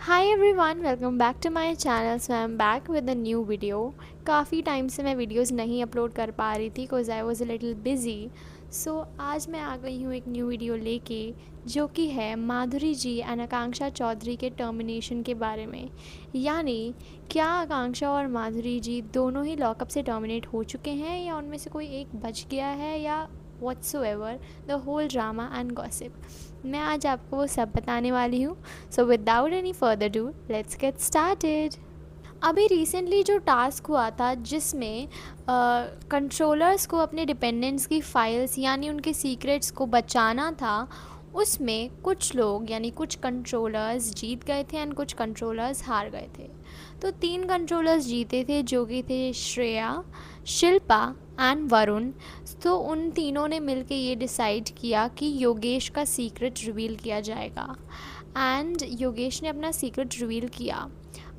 Hi everyone, welcome back to my channel. So I am back with a new video. काफ़ी time से मैं videos नहीं upload कर पा रही थी because I was a little busy. So आज मैं आ गई हूँ एक न्यू वीडियो लेके, जो कि है माधुरी जी एंड आकांक्षा चौधरी के टर्मिनेशन के बारे में। यानी क्या आकांक्षा और माधुरी जी दोनों ही लॉकअप से टर्मिनेट हो चुके हैं, या उनमें से कोई एक बच गया है, या whatsoever the whole drama and gossip. मैं आज आपको वो सब बताने वाली हूँ। So without any further do, let's get started. अभी रिसेंटली जो टास्क हुआ था जिसमें कंट्रोलर्स को अपने डिपेंडेंट्स की फाइल्स यानी उनके सीक्रेट्स को बचाना था, उसमें कुछ लोग यानी कुछ कंट्रोलर्स जीत गए थे एंड कुछ कंट्रोलर्स हार गए थे। तो 3 कंट्रोलर्स जीते थे, जो कि थे श्रेया, शिल्पा एंड वरुण। तो उन तीनों ने मिलके ये डिसाइड किया कि योगेश का सीक्रेट रिवील किया जाएगा, एंड योगेश ने अपना सीक्रेट रिवील किया।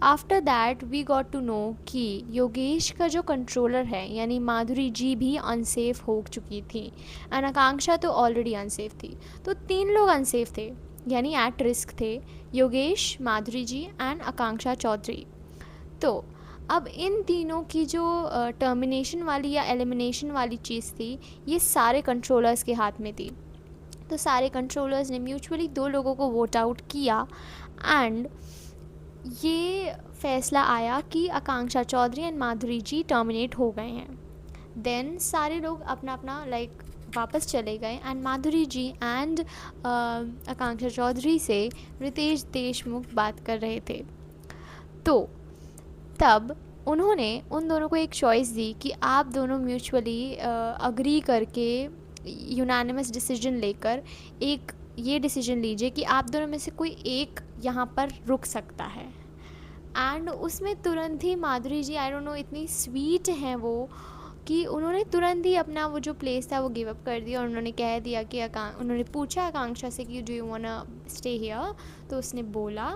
After that we got to know कि योगेश का जो कंट्रोलर है यानी माधुरी जी भी अनसेफ हो चुकी थी, एंड आकांक्षा तो ऑलरेडी अनसेफ थी। तो 3 लोग अनसेफ थे यानी एट रिस्क थे, योगेश, माधुरी जी एंड आकांक्षा चौधरी। तो अब इन तीनों की जो टर्मिनेशन वाली या एलिमिनेशन वाली चीज़ थी, ये सारे कंट्रोलर्स के हाथ में थी। तो सारे कंट्रोलर्स ने म्यूचुअली 2 लोगों को वोट आउट किया, एंड ये फैसला आया कि आकांक्षा चौधरी एंड माधुरी जी टर्मिनेट हो गए हैं। देन सारे लोग अपना अपना वापस चले गए, एंड माधुरी जी एंड आकांक्षा चौधरी से रितेश देशमुख बात कर रहे थे। तो तब उन्होंने उन दोनों को एक चॉइस दी कि आप दोनों म्यूचुअली अग्री करके यूनानिमस डिसीजन लेकर एक ये डिसीजन लीजिए कि आप दोनों में से कोई एक यहाँ पर रुक सकता है। एंड उसमें तुरंत ही माधुरी जी, आई डोंट नो, इतनी स्वीट हैं वो कि उन्होंने तुरंत ही अपना वो जो प्लेस था वो गिव अप कर दिया, और उन्होंने कह दिया कि उन्होंने पूछा आकांक्षा से कि डू यू वांना स्टे हियर, तो उसने बोला,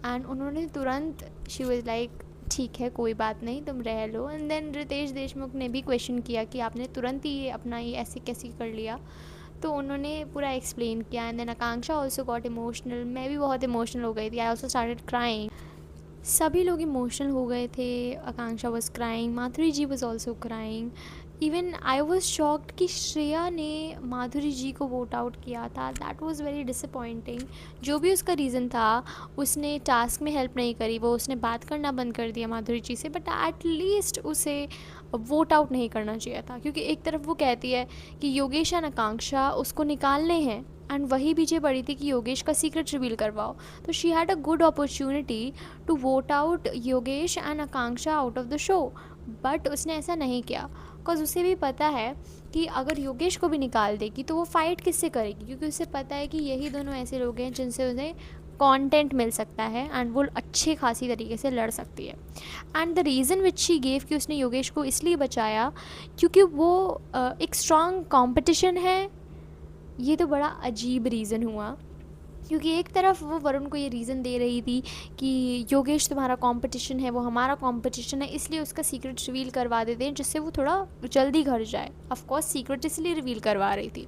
एंड उन्होंने तुरंत, शी वाज लाइक ठीक है, कोई बात नहीं, तुम रह लो। एंड देन रितेश देशमुख ने भी क्वेश्चन किया कि आपने तुरंत ही अपना ये ऐसे कैसे कर लिया, तो उन्होंने पूरा एक्सप्लेन किया। And then Akanksha also got emotional, मैं भी बहुत इमोशनल हो गई थी, आई ऑल्सो स्टार्टेड क्राइंग। सभी लोग इमोशनल हो गए थे, Akanksha was crying, Madhuri ji was also crying. Even I was shocked कि श्रेया ने माधुरी जी को वोट आउट किया था। That was very disappointing. जो भी उसका रीज़न था, उसने टास्क में हेल्प नहीं करी, वो उसने बात करना बंद कर दिया माधुरी जी से, बट एट लीस्ट उसे वोट आउट नहीं करना चाहिए था, क्योंकि एक तरफ वो कहती है कि योगेश एंड आकांक्षा उसको निकालने हैं, एंड वही पीछे पड़ी थी कि योगेश का सीक्रेट रिवील करवाओ। तो she had a good opportunity to vote out Yogesh and Akanksha out of the show, but उसने ऐसा नहीं किया, बिकॉज उसे भी पता है कि अगर योगेश को भी निकाल देगी तो वो फाइट किससे करेगी, क्योंकि उसे पता है कि यही दोनों ऐसे लोग हैं जिनसे उन्हें कंटेंट मिल सकता है, एंड वो अच्छी खासी तरीके से लड़ सकती है। And the reason which she gave कि उसने योगेश को इसलिए बचाया क्योंकि वो एक स्ट्रॉन्ग कॉम्पिटिशन है। ये तो बड़ा अजीब रीज़न हुआ, क्योंकि एक तरफ वो वरुण को ये रीज़न दे रही थी कि योगेश तुम्हारा कंपटीशन है, वो हमारा कंपटीशन है, इसलिए उसका सीक्रेट रिवील करवा देते हैं जिससे वो थोड़ा जल्दी घर जाए। ऑफ कोर्स सीक्रेट इसलिए रिवील करवा रही थी,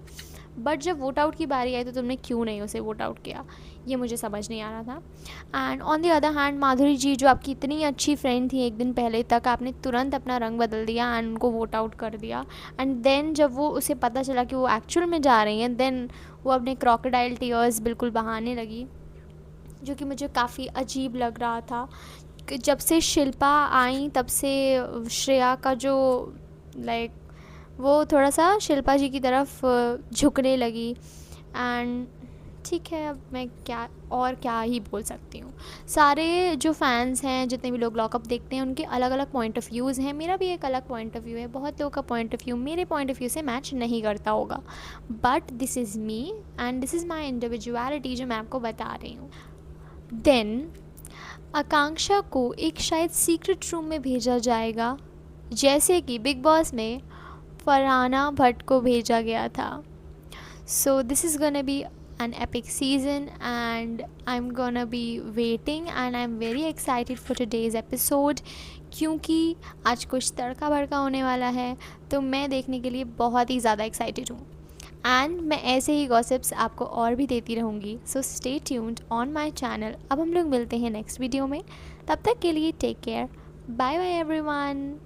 बट जब वोट आउट की बारी आई तो तुमने क्यों नहीं उसे वोट आउट किया, ये मुझे समझ नहीं आ रहा था। And on the other hand Madhuri ji, जो आपकी इतनी अच्छी फ्रेंड थी एक दिन पहले तक, आपने तुरंत अपना रंग बदल दिया एंड उनको वोट आउट कर दिया। एंड देन जब वो उसे पता चला कि वो एक्चुअल में जा रही हैं, देन वो अपने क्रोकोडाइल टीयर्स बिल्कुल बहाने लगी, जो कि मुझे काफ़ी अजीब लग रहा था। कि जब से शिल्पा आई तब से श्रेया का जो लाइक वो थोड़ा सा शिल्पा जी की तरफ झुकने लगी। एंड ठीक है, अब मैं क्या ही बोल सकती हूँ। सारे जो फैंस हैं, जितने भी लोग लॉकअप देखते हैं, उनके अलग अलग पॉइंट ऑफ व्यूज़ हैं, मेरा भी एक अलग पॉइंट ऑफ व्यू है, बहुत लोगों का पॉइंट ऑफ व्यू मेरे पॉइंट ऑफ व्यू से मैच नहीं करता होगा, but this is me and this is my individuality जो मैं आपको बता रही हूँ। देन आकांक्षा को एक शायद सीक्रेट रूम में भेजा जाएगा, जैसे कि बिग बॉस में फरहाना भट्ट को भेजा गया था। So this is gonna be an epic season, and I'm gonna be waiting and I'm very excited for today's episode, क्योंकि आज कुछ तड़का भड़का होने वाला है, तो मैं देखने के लिए बहुत ही ज़्यादा एक्साइटेड हूँ। एंड मैं ऐसे ही गॉसिप्स आपको और भी देती रहूँगी, so stay tuned on my channel. अब हम लोग मिलते हैं नेक्स्ट वीडियो में, तब तक के लिए take care, bye bye everyone.